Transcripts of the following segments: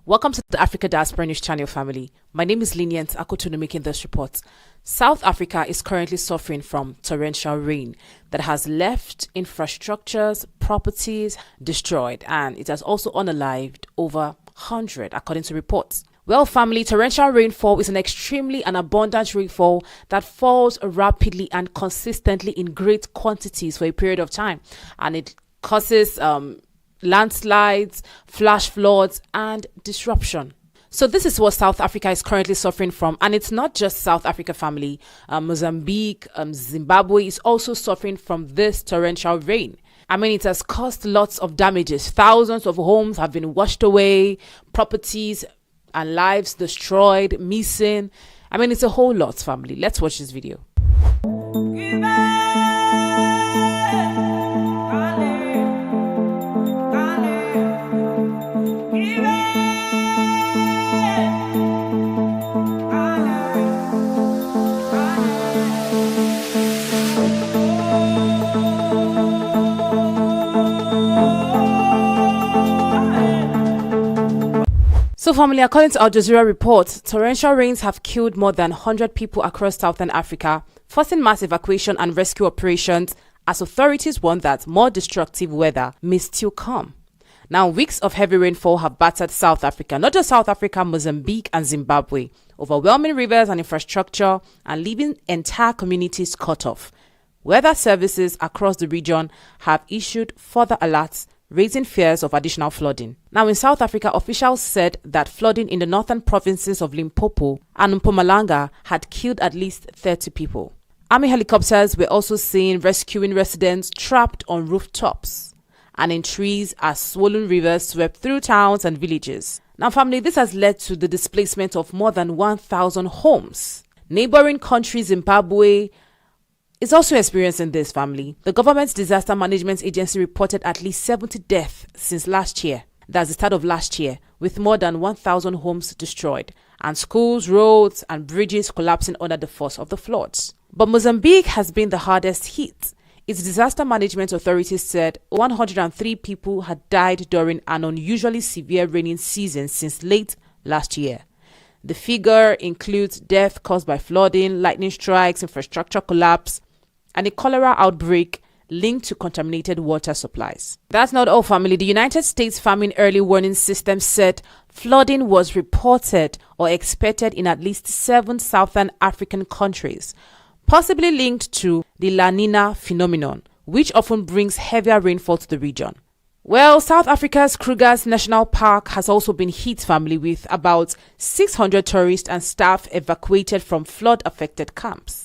Welcome to the Africa Diaspora News Channel family. My name is Lynient Akotonou making this report. South Africa is currently suffering from torrential rain that has left infrastructures, properties destroyed, and it has also unalived over 100 according to reports. Well, family, torrential rainfall is an extremely and abundant rainfall that falls rapidly and consistently in great quantities for a period of time, and it causes landslides, flash floods, and disruption. So this is what South Africa is currently suffering from, and it's not just South Africa family. Mozambique, Zimbabwe is also suffering from this torrential rain. I mean, it has caused lots of damages. Thousands of homes have been washed away, properties and lives destroyed, missing. I mean, it's a whole lot, family. Let's watch this video. So family, according to Al Jazeera report, torrential rains have killed more than 100 people across Southern Africa, forcing mass evacuation and rescue operations as authorities warn that more destructive weather may still come. Now, weeks of heavy rainfall have battered South Africa, not just South Africa, Mozambique and Zimbabwe, overwhelming rivers and infrastructure and leaving entire communities cut off. Weather services across the region have issued further alerts, raising fears of additional flooding. Now, in South Africa, officials said that flooding in the northern provinces of Limpopo and Mpumalanga had killed at least 30 people. Army helicopters were also seen rescuing residents trapped on rooftops and in trees as swollen rivers swept through towns and villages. Now, family, this has led to the displacement of more than 1,000 homes. Neighboring country Zimbabwe is also experiencing this, family. The government's disaster management agency reported at least 70 deaths since last year. That's the start of last year, with more than 1,000 homes destroyed and schools, roads and bridges collapsing under the force of the floods. But Mozambique has been the hardest hit. Its disaster management authorities said 103 people had died during an unusually severe raining season since late last year. The figure includes death caused by flooding, lightning strikes, infrastructure collapse, and a cholera outbreak linked to contaminated water supplies. That's not all, family. The United States Famine Early Warning System said flooding was reported or expected in at least 7 southern African countries, possibly linked to the La Nina phenomenon, which often brings heavier rainfall to the region. Well, South Africa's Kruger's National Park has also been hit, family, with about 600 tourists and staff evacuated from flood-affected camps.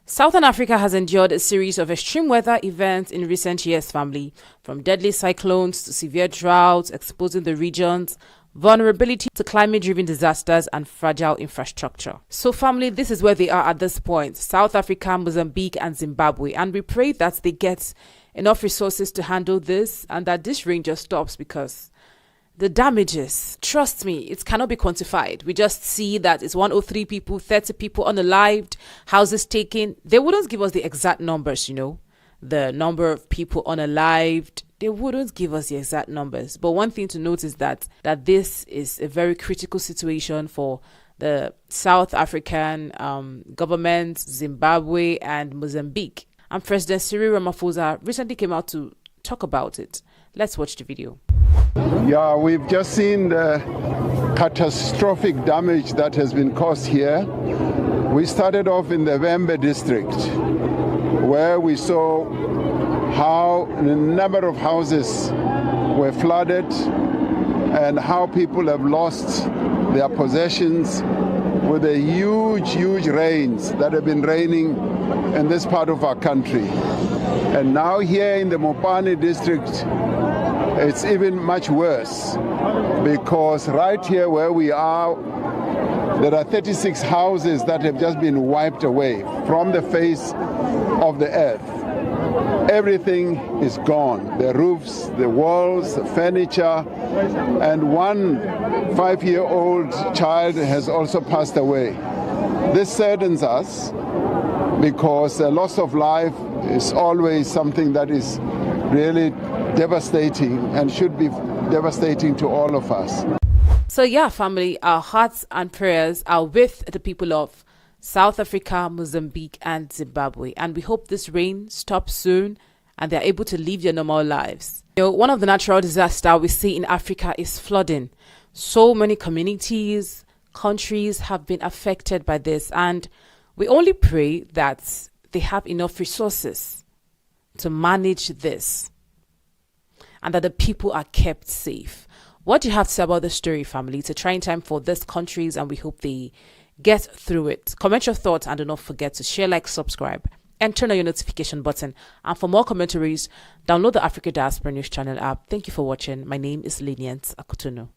Southern Africa has endured a series of extreme weather events in recent years, family, from deadly cyclones to severe droughts, exposing the region's vulnerability to climate-driven disasters and fragile infrastructure. So, family, this is where they are at this point: South Africa, Mozambique and Zimbabwe. And we pray that they get enough resources to handle this and that this rain just stops, because the damages, trust me, it cannot be quantified. We just see that it's 103 people, 30 people unalived, houses taken. They wouldn't give us the exact numbers, the number of people unalived. They wouldn't give us the exact numbers. But one thing to note is that this is a very critical situation for the South African government, Zimbabwe and Mozambique. And President Cyril Ramaphosa recently came out to talk about it. Let's watch the video. Yeah, we've just seen the catastrophic damage that has been caused here. We started off in the Vembe district, where we saw how a number of houses were flooded and how people have lost their possessions with the huge rains that have been raining in this part of our country. And now here in the Mopane district, it's even much worse, because right here where we are, there are 36 houses that have just been wiped away from the face of the earth. Everything is gone: the roofs, the walls, the furniture, and one 5-year-old child has also passed away. This saddens us, because the loss of life is always something that is really devastating and should be devastating to all of us. So yeah, family, our hearts and prayers are with the people of South Africa, Mozambique, and Zimbabwe. And we hope this rain stops soon and they're able to live their normal lives. One of the natural disasters we see in Africa is flooding. So many communities, countries have been affected by this, and we only pray that they have enough resources to manage this and that the people are kept safe. What do you have to say about this story, family? It's a trying time for these countries, and we hope they get through it. Comment your thoughts and do not forget to share, like, subscribe, and turn on your notification button. And for more commentaries, download the Africa Diaspora News Channel app. Thank you for watching. My name is Lynient Akotonou.